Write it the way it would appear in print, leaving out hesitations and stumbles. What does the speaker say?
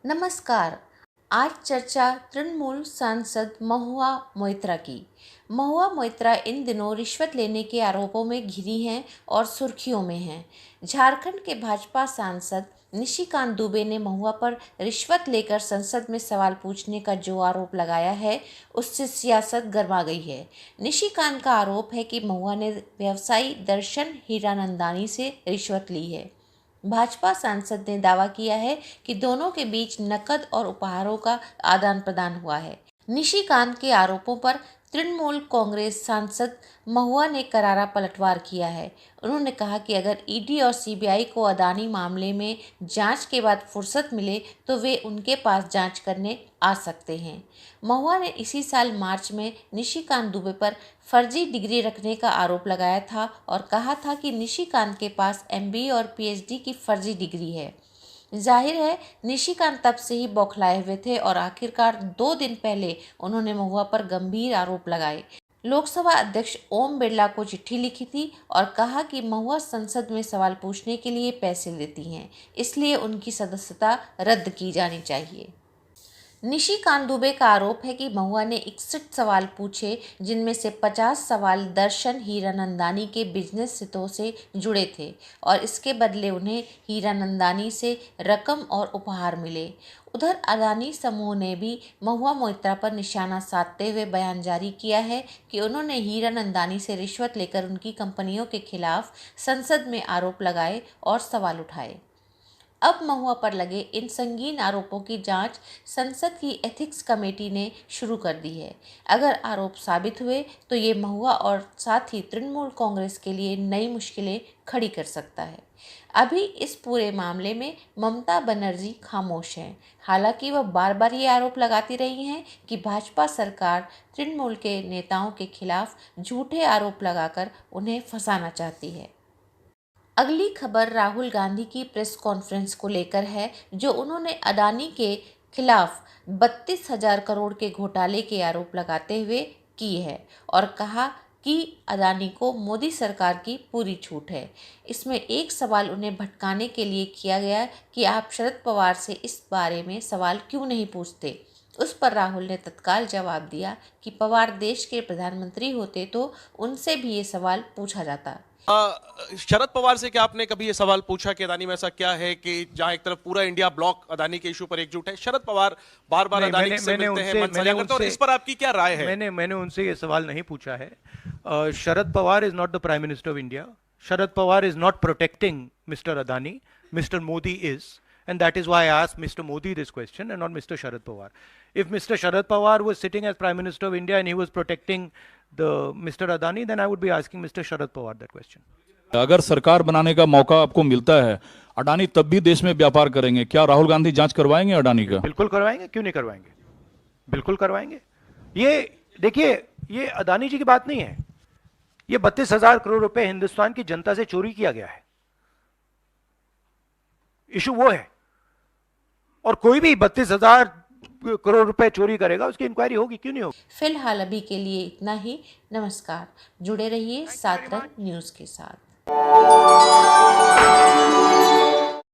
नमस्कार। आज चर्चा तृणमूल सांसद महुआ मोइत्रा की। महुआ मोइत्रा इन दिनों रिश्वत लेने के आरोपों में घिरी हैं और सुर्खियों में हैं। झारखंड के भाजपा सांसद निशिकांत दुबे ने महुआ पर रिश्वत लेकर संसद में सवाल पूछने का जो आरोप लगाया है, उससे सियासत गर्मा गई है। निशिकांत का आरोप है कि महुआ ने व्यवसायी दर्शन हीरानंदानी से रिश्वत ली है। भाजपा सांसद ने दावा किया है कि दोनों के बीच नकद और उपहारों का आदान प्रदान हुआ है। निशिकांत के आरोपों पर तृणमूल कांग्रेस सांसद महुआ ने करारा पलटवार किया है। उन्होंने कहा कि अगर ईडी और सीबीआई को अदानी मामले में जांच के बाद फुर्सत मिले तो वे उनके पास जांच करने आ सकते हैं। महुआ ने इसी साल मार्च में निशिकांत दुबे पर फर्जी डिग्री रखने का आरोप लगाया था और कहा था कि निशिकांत के पास एमबीए और पीएचडी की फर्जी डिग्री है। जाहिर है निशिकांत तब से ही बौखलाए हुए थे और आखिरकार 2 दिन पहले उन्होंने महुआ पर गंभीर आरोप लगाए। लोकसभा अध्यक्ष ओम बिरला को चिट्ठी लिखी थी और कहा कि महुआ संसद में सवाल पूछने के लिए पैसे लेती हैं, इसलिए उनकी सदस्यता रद्द की जानी चाहिए। निशिकांत दुबे का आरोप है कि महुआ ने 61 सवाल पूछे, जिनमें से 50 सवाल दर्शन हीरानंदानी के बिजनेस हितों से जुड़े थे और इसके बदले उन्हें हीरानंदानी से रकम और उपहार मिले। उधर अदानी समूह ने भी महुआ मोइत्रा पर निशाना साधते हुए बयान जारी किया है कि उन्होंने हीरानंदानी से रिश्वत लेकर उनकी कंपनियों के खिलाफ संसद में आरोप लगाए और सवाल उठाए। अब महुआ पर लगे इन संगीन आरोपों की जांच संसद की एथिक्स कमेटी ने शुरू कर दी है। अगर आरोप साबित हुए तो ये महुआ और साथ ही तृणमूल कांग्रेस के लिए नई मुश्किलें खड़ी कर सकता है। अभी इस पूरे मामले में ममता बनर्जी खामोश हैं। हालांकि वह बार बार ये आरोप लगाती रही हैं कि भाजपा सरकार तृणमूल के नेताओं के खिलाफ झूठे आरोप लगाकर उन्हें फंसाना चाहती है। अगली खबर राहुल गांधी की प्रेस कॉन्फ्रेंस को लेकर है, जो उन्होंने अडानी के खिलाफ 32,000 करोड़ के घोटाले के आरोप लगाते हुए की है और कहा कि अडानी को मोदी सरकार की पूरी छूट है। इसमें एक सवाल उन्हें भटकाने के लिए किया गया कि आप शरद पवार से इस बारे में सवाल क्यों नहीं पूछते। उस पर राहुल ने तत्काल जवाब दिया कि पवार देश के प्रधानमंत्री होते तो उनसे भी ये सवाल पूछा जाता। शरद पवार से क्या आपने कभी ये सवाल पूछा कि अदानी में ऐसा क्या है कि जहां एक तरफ पूरा इंडिया ब्लॉक अदानी के इशू पर एकजुट है, शरद पवार बार बार अदानी से मिलते हैं, मनसाया करते हैं, और इस पर आपकी क्या राय है? मैंने उनसे ये सवाल नहीं पूछा है। Sharad Pawar is not the prime minister of India. Sharad Pawar is not protecting mister Adani. Mister Modi is, and that is why I asked Mr. Modi this question and not Mr. Sharad Pawar. If Mr. Sharad Pawar was sitting as Prime Minister of India and he was protecting the Mr. Adani, then I would be asking Mr. Sharad Pawar that question. अगर सरकार बनाने का मौका आपको मिलता है, अडानी तब भी देश में व्यापार करेंगे, क्या राहुल गांधी जांच करवाएंगे अडानी का? बिल्कुल करवाएंगे, क्यों नहीं करवाएंगे, बिल्कुल करवाएंगे। ये देखिए, ये अदानी जी की बात नहीं है, ये 32,000 करोड़ रुपए हिंदुस्तान की जनता से चोरी किया गया है। इशू वो है, और कोई भी 32,000 करोड़ रुपए चोरी करेगा उसकी इंक्वायरी होगी, क्यों नहीं होगी। फिलहाल अभी के लिए इतना ही। नमस्कार। जुड़े रहिए सात रंग न्यूज के साथ।